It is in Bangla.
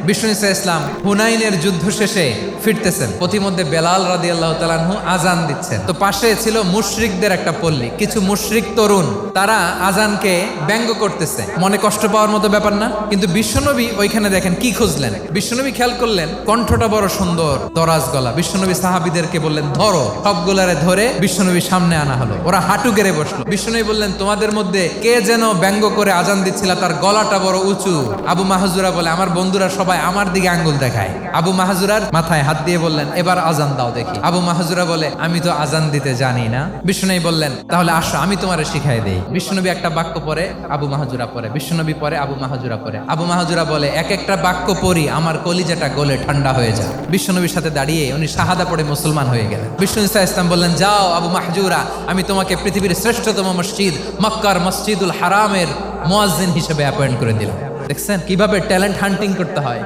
বিষ্ণু ঈসা ইসলাম হুনাইনের যুদ্ধ শেষে ফিরতেছেন, পথিমধ্যে বেলাল রাদিয়াল্লাহু তাআলা আনহু আজান দিচ্ছেন। তো পাশে ছিল মুশরিকদের একটা পল্লী, কিছু মুশরিক তরুণ, তারা আজানকে ব্যঙ্গ করতেছে। মনে কষ্ট পাওয়ার মতো ব্যাপার না, কিন্তু বিশ্বনবী ওইখানে দেখেন কি খুঁজলেন। বিশ্বনবী খেয়াল করলেন কণ্ঠটা বড় সুন্দর, দরাজ গলা। বিশ্বনবী সাহাবীদেরকে বললেন ধরো, সবগুলারে ধরে বিশ্বনবী সামনে আনা হলো। ওরা হাঁটু গেড়ে বসলো। বিশ্বনবী বললেন তোমাদের মধ্যে কে যেন ব্যঙ্গ করে আজান দিচ্ছিল, তার গলাটা বড় উঁচু। আবু মাহজুরা বলে আমার বন্ধুরা সবাই আমার দিকে আঙ্গুল দেখায়। আবু মাহজুরার মাথায় হাত দিয়ে বললেন এবার আজান দাও দেখি। আবু মাহজুরা বলে আমি তো আজান দিতে জানি না। বিশ্বনবী বললেন তাহলে আসো আমি তোমারে শিখাই দেই। বিশ্বনবী একটা বাক্য পরে, আবু মাহজুরা পরে, বিশ্বনবী পরে, আবু মাহজুরা পরে। আবু মাহজুরা বলে এক একটা বাক্য পড়ি আমার কলিজাটা গলে ঠান্ডা হয়ে যায়। বিশ্বনবীর সাথে দাঁড়িয়ে উনি শাহাদা পড়ে মুসলমান হয়ে গেলেন। বিষ্ণু ঈসা ইসলাম বললেন যাও আবু মাহজুরা, আমি তোমাকে পৃথিবীর শ্রেষ্ঠতম মসজিদ মক্কার মসজিদুল হারামের মুয়াজ্জিন হিসেবে অ্যাপয়েন্ট করে দিলাম। দেখছেন কিভাবে ট্যালেন্ট হান্টিং করতে হয়।